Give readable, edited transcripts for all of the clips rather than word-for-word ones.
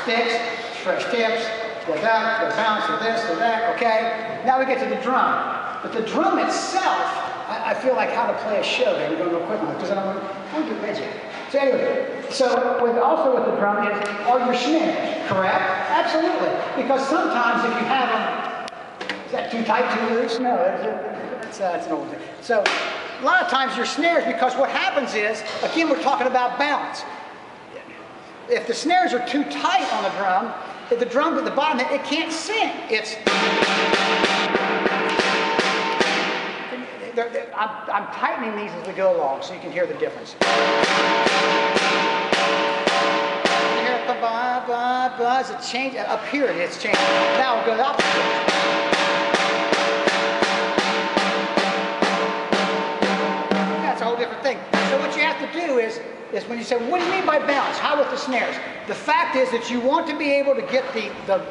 Sticks, fresh tips, go back, go bounce, or this, or that, okay? Now we get to the drum. But the drum itself, I feel like how to play a show here. We're going to go quick on it because I don't want to get rigid. So anyway, also with the drum are your snares, correct? Absolutely. Because sometimes if you have them, is that too tight, too loose? No, that's an old thing. So a lot of times your snares, because what happens is, again, we're talking about balance. If the snares are too tight on the drum, if the drum at the bottom, it can't sing. I'm tightening these as we go along so you can hear the difference. You hear it, buzz, it changes. Up here it's changing. Now it goes up. That's a whole different thing. So what you have to do is when you say, what do you mean by balance? How with the snares? The fact is that you want to be able to get the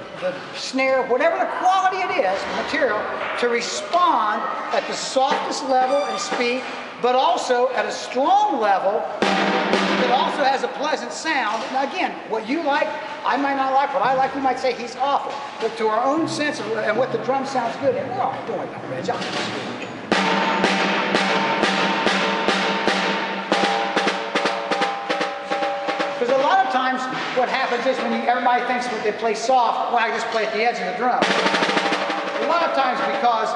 snare, whatever the quality it is, the material, to respond at the softest level and speed, but also at a strong level that also has a pleasant sound. Now again, what you like, I might not like. What I like, we might say he's awful. But to our own sense of and what the drum sounds good, and we're all doing that, Reg. Because a lot of times what happens is when everybody thinks when they play soft, well, I just play at the edge of the drum. A lot of times because,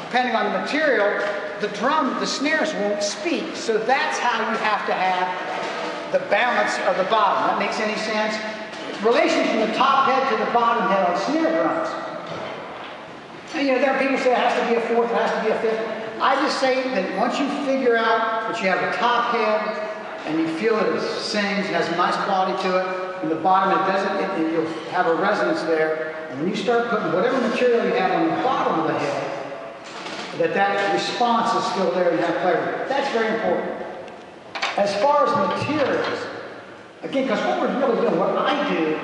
depending on the material, the snares won't speak. So that's how you have to have the balance of the bottom. That makes any sense? Relation from the top head to the bottom head on snare drums. And there are people who say it has to be a fourth, it has to be a fifth. I just say that once you figure out that you have a top head, and you feel that it sings, it has a nice quality to it, and the bottom it doesn't, you'll have a resonance there. And when you start putting whatever material you have on the bottom of the head, that response is still there and you have clarity. That's very important. As far as materials, again, because what we're really doing, what I do,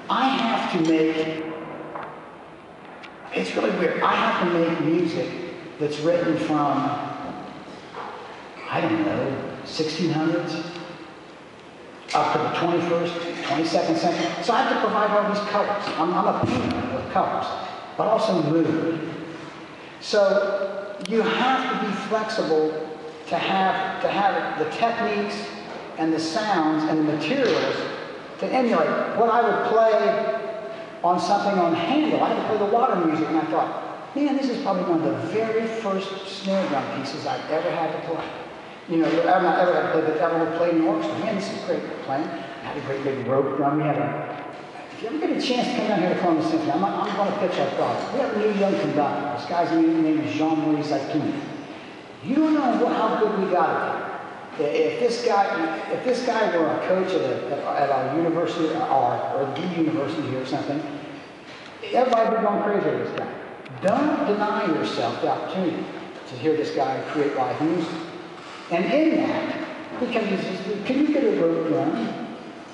I have to make, it's really weird, I have to make music that's written from, I don't know, 1600s up to the 21st, 22nd century. So I have to provide all these colors. I'm a painter with colors, but also mood. So you have to be flexible to have the techniques and the sounds and the materials to emulate. What I would play on something on Handel, I had to play the water music, and I thought, man, this is probably one of the very first snare drum pieces I've ever had to play. I've not ever had to play, but ever played in the orchestra. Man, this is great playing. I had a great big rope drum. If you ever get a chance to come down here to Columbus Symphony, I'm going to pitch our product. We have a new young conductor. This guy's name is Jean-Marie Zakin. You don't know how good we got it here. If this guy were a coach at our university or the university here or something, everybody would be going crazy over this guy. Don't deny yourself the opportunity to hear this guy create live music. And in that, he can you get a rope drum?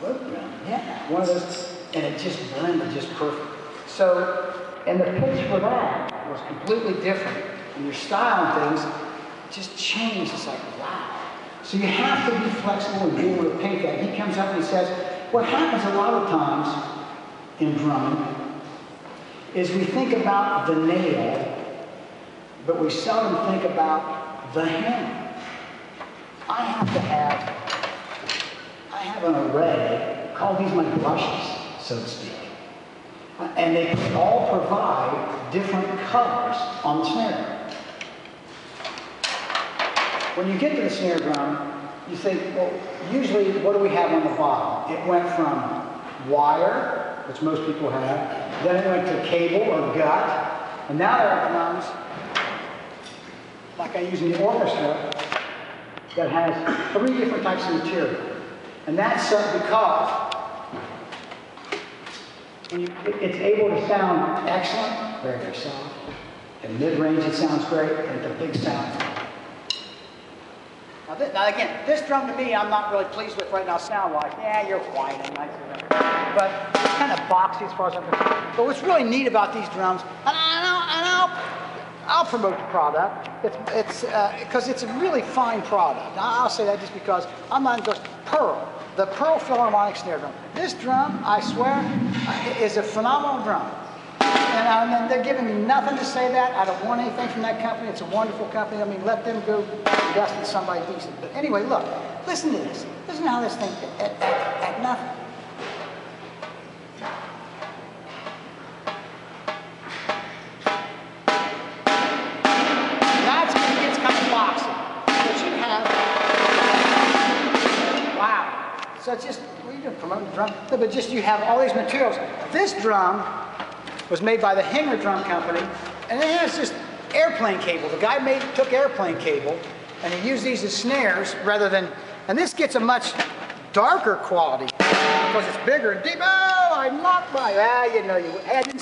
Rope drum, yeah, one of those, and it just blended just perfect. So, and the pitch for that was completely different. And your style and things just changed. It's like, wow. So you have to be flexible and be able to paint that. He comes up and he says, what happens a lot of times in drumming is we think about the nail, but we seldom think about the hammer. I have an array, call these my brushes, so to speak. And they all provide different colors on the snare drum. When you get to the snare drum, you think, well, usually what do we have on the bottom? It went from wire, which most people have, then it went to cable or gut, and now there are drums, like I use in the orchestra, that has 3 different types of material. And that's because it's able to sound excellent, very, very soft. In mid-range it sounds great, and at the big sound. Now again, this drum to me I'm not really pleased with right now sound-wise. Yeah, you're whining, but it's kind of boxy as far as I'm concerned. But what's really neat about these drums, I'll promote the product. Because it's a really fine product. I'll say that just because I'm not just pearl. the Pearl Philharmonic snare drum. This drum, I swear, is a phenomenal drum. And they're giving me nothing to say that. I don't want anything from that company. It's a wonderful company. I mean, let them go invest in somebody decent. But anyway, look, listen to this. Listen to how this thing, at nothing. That's when it gets kind of boxy. But you have, wow. So it's just, what are you doing, promoting the drum? No, but just you have all these materials. This drum was made by the Hinger Drum Company, and it has just airplane cable. The guy took airplane cable, and he used these as snares rather than, and this gets a much darker quality because it's bigger and deep. Oh, I knocked my, you know, I didn't